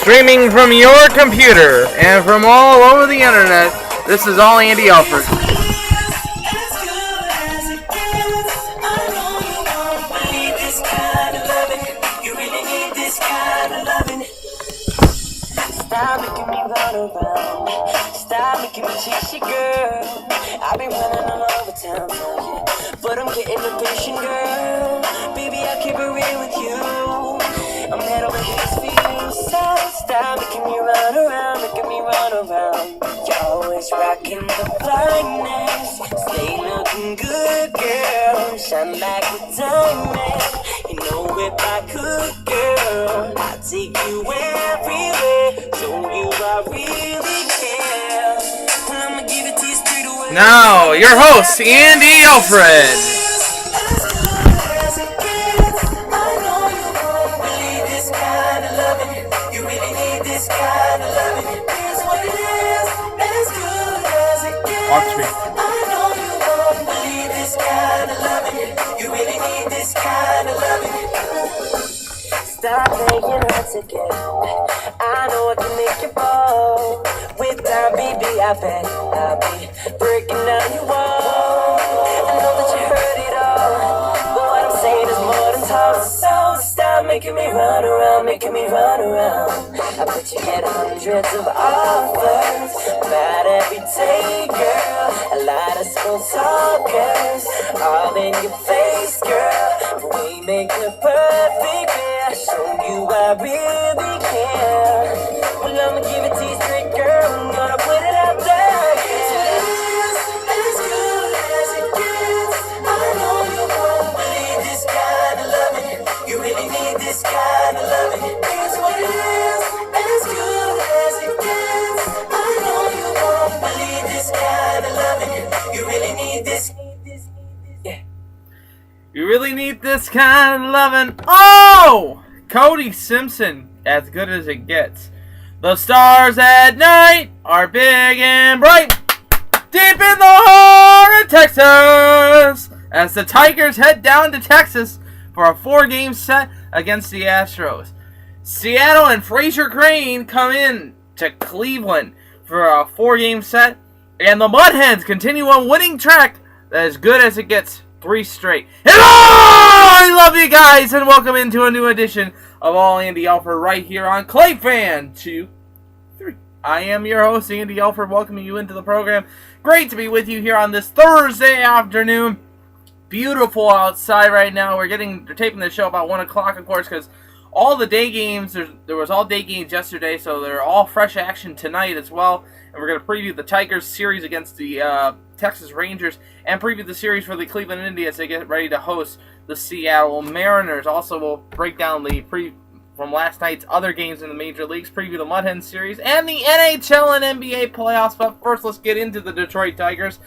Streaming from your computer and from all over the internet, this is all Andy Alfred. Stop making me run around. Stop making me chase you, girl. I've been running all over town for you, but I'm getting impatient, girl. Baby, I'll keep it real with you. I'm head over heels for you. So stop making me run around, making me run around. You're always rocking the blindness. Stay looking good, girl. Shine like a diamond. You know if I could, girl, I'd take you everywhere. Show you I really care. Well, I'ma give it to you straight away. Now, your host, Andy Alfred. Watch me. Stop playing hard to get. I know I can make you fall. With time, baby, I bet I'll be breaking down your wall. I know that you heard it all, but what I'm saying is more than talk. So stop making me run around, making me run around. I bet you get hundreds of offers about every day, girl. A lot of small talkers all in your face, girl. But we make the perfect pair. Show you I really care. Well, I'ma give it to you straight, girl. I'm gonna put it out there. As good as it gets. I know you won't believe this kind of loving. You really need this kind of loving. Here's what it is. As good as it gets. I know you won't believe this kind of loving. You really need this. Yeah. You really need this kind of loving. Oh! Cody Simpson, as good as it gets. The stars at night are big and bright, deep in the heart of Texas, as the Tigers head down to Texas for a 4-game set against the Astros. Seattle and Fraser Crane come in to Cleveland for a 4-game set, and the Mudhens continue on winning track as good as it gets. 3 straight. Hello! I love you guys, and welcome into a new edition of All Andy Alfred right here on Clay Fan 2, 3. I am your host, Andy Alfred, welcoming you into the program. Great to be with you here on this Thursday afternoon. Beautiful outside right now. We're taping the show about 1 o'clock, of course, because all the day games, there was all day games yesterday, so they're all fresh action tonight as well. And we're going to preview the Tigers series against the Texas Rangers and preview the series for the Cleveland Indians as they get ready to host the Seattle Mariners. Also, we'll break down the from last night's other games in the major leagues, preview the Mudhens series and the NHL and NBA playoffs. But first, let's get into the Detroit Tigers.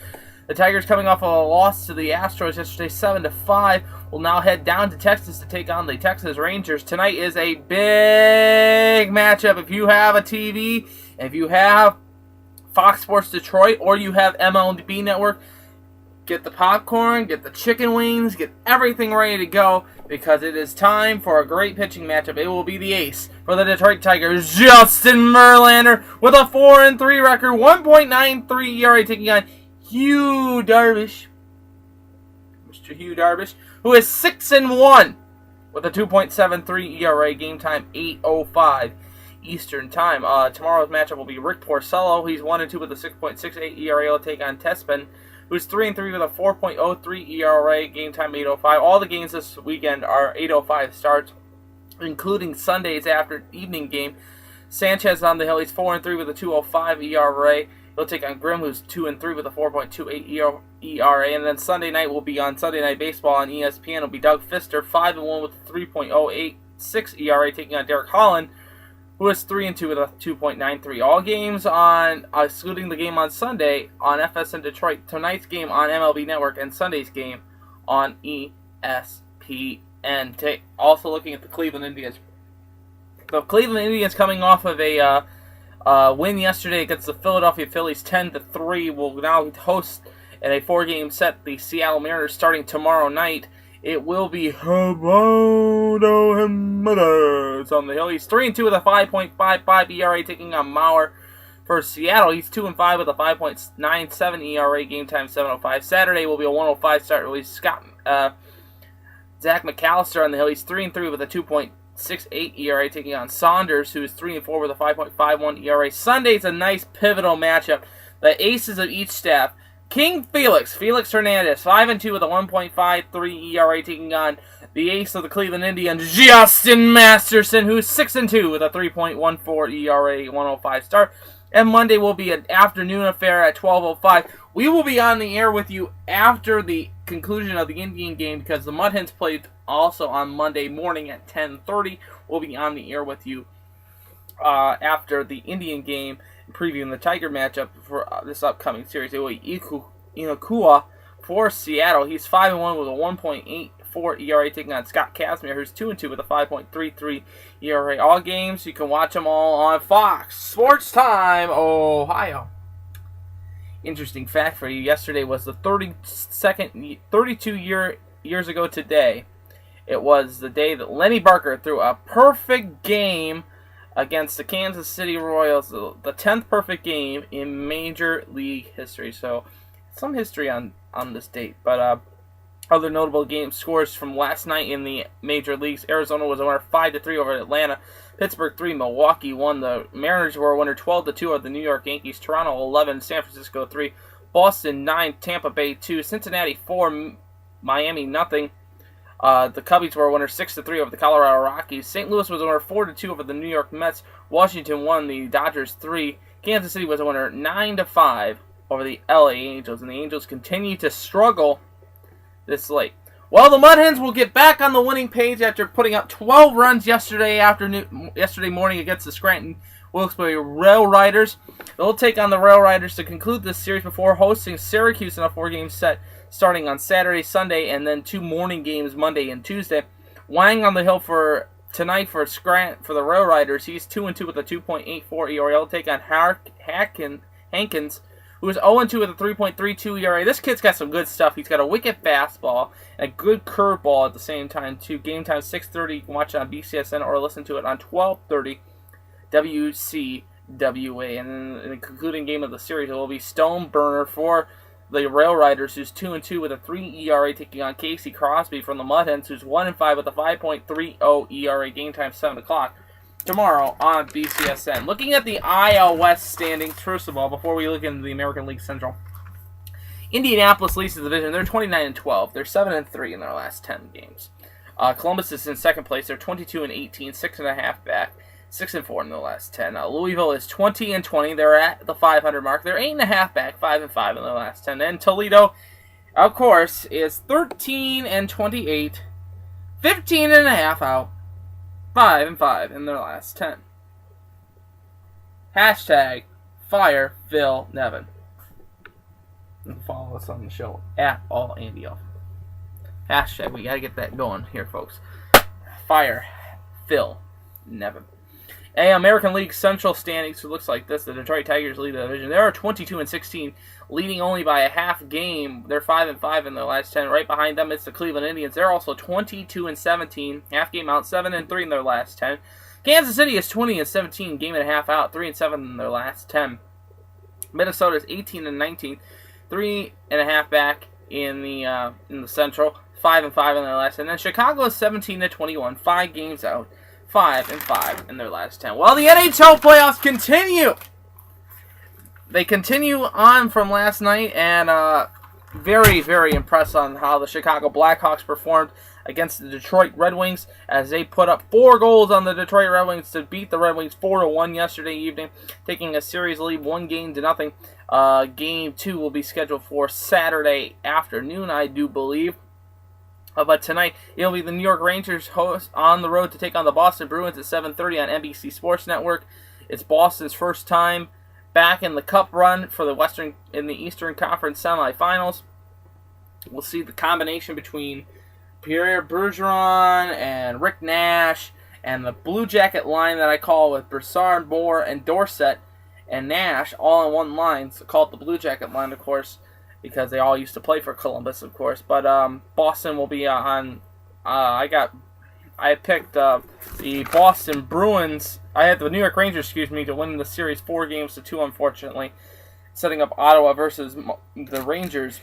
The Tigers, coming off of a loss to the Astros yesterday, 7-5, will now head down to Texas to take on the Texas Rangers. Tonight is a big matchup. If you have a TV, if you have Fox Sports Detroit, or you have MLB Network, get the popcorn, get the chicken wings, get everything ready to go, because it is time for a great pitching matchup. It will be the ace for the Detroit Tigers, Justin Verlander, with a 4-3 record, 1.93 ERA, taking on Hugh Darvish, Mr. Hugh Darvish, who is 6-1 with a 2.73 ERA. Game time 8:05 Eastern Time. Tomorrow's matchup will be Rick Porcello. He's 1-2 with a 6.68 ERA. He'll take on Tespin, who's 3-3 with a 4.03 ERA. Game time 8:05. All the games this weekend are 8:05 starts, including Sunday's after evening game. Sanchez on the hill. He's 4-3 with a 2.05 ERA. He'll take on Grimm, who's 2-3 with a 4.28 ERA. And then Sunday night will be on Sunday Night Baseball on ESPN. It'll be Doug Fister, 5-1 with a 3.086 ERA, taking on Derek Holland, who is 3-2 with a 2.93. All games on, excluding the game on Sunday, on FSN Detroit. Tonight's game on MLB Network and Sunday's game on ESPN. Also looking at the Cleveland Indians. The Cleveland Indians, coming off of a win yesterday against the Philadelphia Phillies 10-3, will now host in a 4-game set the Seattle Mariners starting tomorrow night it will be Hobodo It's on the hill. He's 3-2 with a 5.55 ERA, taking on Mauer. For Seattle, he's 2-5 with a 5.97 ERA. Game time 7:05. Saturday will be a 1:05 start. Release Zach McAllister on the hill. He's 3-3 with a 2.68 ERA, taking on Saunders, who is 3-4 with a 5.51 ERA. Sunday's a nice pivotal matchup. The aces of each staff. King Felix Hernandez, 5-2 with a 1.53 ERA, taking on the ace of the Cleveland Indians, Justin Masterson, who's 6-2 with a 3.14 ERA, 1:05 start. And Monday will be an afternoon affair at 12:05. We will be on the air with you after the conclusion of the Indian game because the Mud Hens played also on Monday morning at 10:30. We'll be on the air with you after the Indian game, previewing the Tiger matchup for this upcoming series. It will be Inokua for Seattle. He's 5-1 with a 1.84 ERA, taking on Scott Kazmir, who's 2-2 with a 5.33 ERA. All games, you can watch them all on Fox Sports Time, Ohio. Interesting fact for you, yesterday was the 32 years ago today. It was the day that Lenny Barker threw a perfect game against the Kansas City Royals, the 10th perfect game in Major League history. So, some history on this date. But other notable game scores from last night in the Major Leagues. Arizona was a winner 5-3 over Atlanta. Pittsburgh 3, Milwaukee 1. The Mariners were a winner 12-2 over the New York Yankees. Toronto 11, San Francisco 3. Boston 9, Tampa Bay 2. Cincinnati 4, Miami nothing. The Cubbies were a winner 6-3 over the Colorado Rockies. St. Louis was a winner 4-2 over the New York Mets. Washington won, the Dodgers 3. Kansas City was a winner 9-5 over the LA Angels. And the Angels continue to struggle this late. Well, the Mud Hens will get back on the winning page after putting up 12 runs yesterday morning against the Scranton Wilkes-Barre Rail Riders. They'll take on the Rail Riders to conclude this series before hosting Syracuse in a 4-game set starting on Saturday, Sunday, and then 2 morning games Monday and Tuesday. Wang on the hill for tonight for the Rail Riders. He's 2-2 with a 2.84 ERA. He'll take on Hankins, who is 0-2 with a 3.32 ERA. This kid's got some good stuff. He's got a wicked fastball and a good curveball at the same time, too. Game time 6:30. You can watch it on BCSN or listen to it on 12:30 WCWA. And in the concluding game of the series, it will be Stone Burner for the Rail Riders, who's 2-2 with a 3 ERA, taking on Casey Crosby from the Mud Hens, who's 1-5 with a 5.30 ERA. Game time 7 o'clock tomorrow on BCSN. Looking at the IL West standings, first of all, before we look into the American League Central, Indianapolis leads the division. They're 29-12. They're 7-3 in their last 10 games. Columbus is in second place. They're 22-18, 6.5 back, 6-4 in the last 10. Louisville is 20-20. They're at the 500 mark. They're 8.5 back, 5-5 in their last 10. And Toledo, of course, is 13-28, 15.5 out, 5-5 in their last 10. Hashtag Fire Phil Nevin. And follow us on the show at all Andy Alfred. Hashtag, we gotta get that going here, folks. Fire Phil Nevin. American League Central standings, it looks like this. The Detroit Tigers lead the division. They are 22-16, leading only by a half game. They're 5-5 in their last 10. Right behind them, it's the Cleveland Indians. They're also 22-17, half game out, 7-3 in their last 10. Kansas City is 20-17, game and a half out, 3-7 in their last 10. Minnesota is 18-19, 3.5 back in the Central, 5-5 in their last 10. And then Chicago is 17-21, 5 games out, 5-5 in their last 10. Well, the NHL playoffs continue. They continue on from last night, and very, very impressed on how the Chicago Blackhawks performed against the Detroit Red Wings as they put up 4 goals on the Detroit Red Wings to beat the Red Wings 4-1 yesterday evening, taking a series lead 1-0. Game 2 will be scheduled for Saturday afternoon, I do believe. But tonight, it'll be the New York Rangers host on the road to take on the Boston Bruins at 7:30 on NBC Sports Network. It's Boston's first time back in the Cup run for the Eastern Conference semifinals. We'll see the combination between Pierre Bergeron and Rick Nash and the Blue Jacket line that I call with Brassard, Moore, and Dorsett and Nash all in one line. It's called the Blue Jacket line, of course. because they all used to play for Columbus, of course. But Boston will be on. I picked the Boston Bruins. I had the New York Rangers, to win the series 4-2, unfortunately, setting up Ottawa versus the Rangers.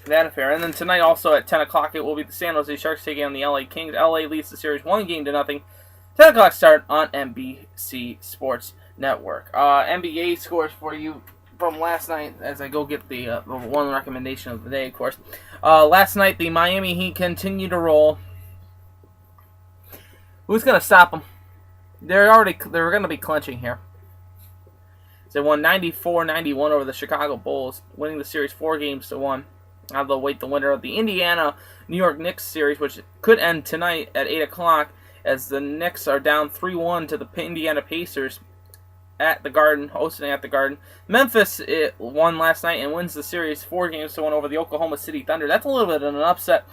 That affair. And then tonight, also at 10 o'clock, it will be the San Jose Sharks taking on the LA Kings. LA leads the series 1-0. 10 o'clock start on NBC Sports Network. NBA scores for you from last night as I go get the one recommendation of the day, of course. Last night, the Miami Heat continued to roll. Who's going to stop them? They're going to be clinching here. They won 94-91 over the Chicago Bulls, winning the series 4-1. Now they'll wait the winner of the Indiana-New York Knicks series, which could end tonight at 8 o'clock, as the Knicks are down 3-1 to the Indiana Pacers at the Garden, hosting at the Garden. Memphis won last night and wins the series 4-1 over the Oklahoma City Thunder. That's a little bit of an upset.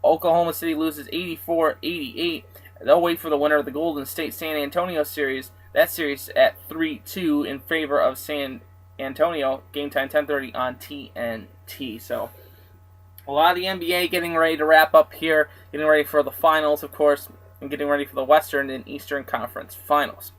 Oklahoma City loses 84-88. They'll wait for the winner of the Golden State-San Antonio series. That series at 3-2 in favor of San Antonio. Game time 10:30 on TNT. So a lot of the NBA getting ready to wrap up here, getting ready for the finals, of course, and getting ready for the Western and Eastern Conference finals.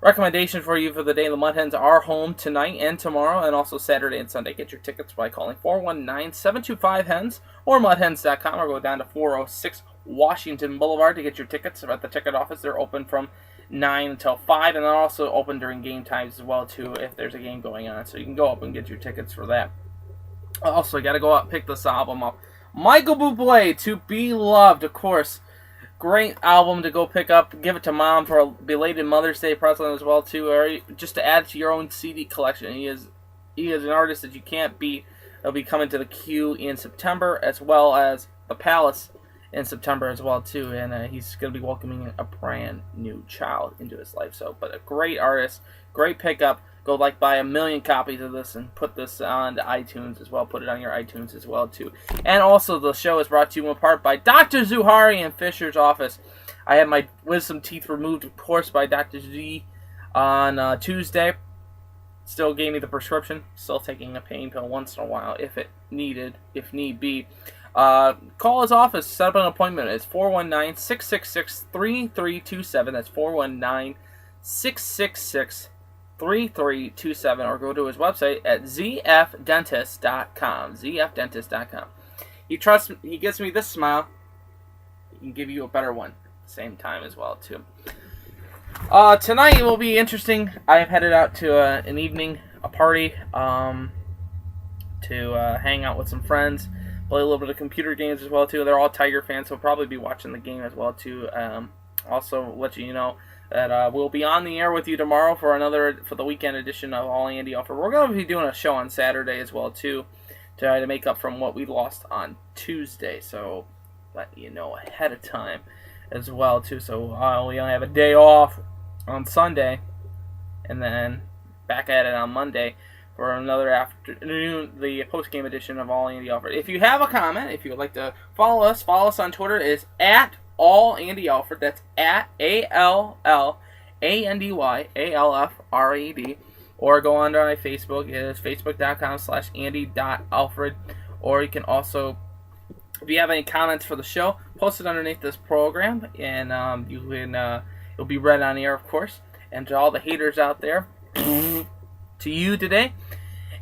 Recommendation for you for the day: the Mud Hens are home tonight and tomorrow, and also Saturday and Sunday. Get your tickets by calling 419-725-HENS or mudhens.com, or go down to 406 Washington Boulevard to get your tickets at the ticket office. They're open from 9 until 5, and they're also open during game times as well, too, if there's a game going on. So you can go up and get your tickets for that. Also, you got to go out and pick this album up. Michael Bublé, To Be Loved, of course. Great album to go pick up. Give it to Mom for a belated Mother's Day present as well, too, or just to add to your own CD collection. He is an artist that you can't beat. He'll be coming to the Q in September, as well as the Palace in September as well, too, and he's going to be welcoming a brand new child into his life. So, but a great artist, great pickup. Go buy 1 million copies of this and put this on to iTunes as well. Put it on your iTunes as well, too. And also, the show is brought to you in part by Dr. Zuhari in Fisher's office. I had my wisdom teeth removed, of course, by Dr. Z on Tuesday. Still gave me the prescription. Still taking a pain pill once in a while if need be. Call his office, set up an appointment. It's 419-666-3327. That's 419-666-3327. Or go to his website at zfdentist.com. zfdentist.com. He trusts me. He gives me this smile. He can give you a better one at the same time as well, too. Tonight will be interesting. I have headed out to a party, to hang out with some friends. Play a little bit of computer games as well, too. They're all Tiger fans, so we'll probably be watching the game as well, too. Also, let you know that we'll be on the air with you tomorrow for the weekend edition of All Andy Alfred. We're going to be doing a show on Saturday as well, too, to try to make up from what we lost on Tuesday. So, let you know ahead of time as well, too. So, we only have a day off on Sunday, and then back at it on Monday for another afternoon, the post-game edition of All Andy Alfred. If you have a comment, if you would like to follow us on Twitter. It is at All Andy Alfred. That's at ALLANDYALFRED. Or go on to my Facebook. It is facebook.com/Andy.Alfred. Or you can also, if you have any comments for the show, post it underneath this program, and you'll be read on air, of course. And to all the haters out there, to you today,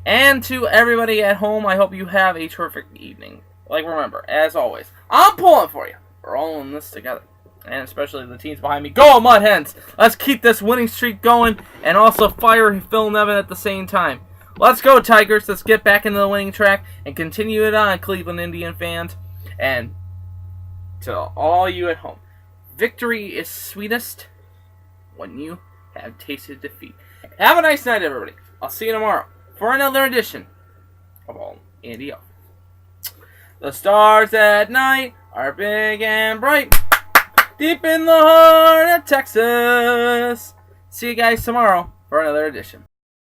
and to everybody at home, I hope you have a terrific evening. Remember, as always, I'm pulling for you. We're all in this together, and especially the teams behind me. Go, Mud Hens! Let's keep this winning streak going, and also fire Phil Nevin at the same time. Let's go, Tigers! Let's get back into the winning track and continue it on, Cleveland Indian fans. And to all you at home, victory is sweetest when you have tasted defeat. Have a nice night, everybody. I'll see you tomorrow for another edition of All Andy Alfred. The stars at night are big and bright, deep in the heart of Texas. See you guys tomorrow for another edition.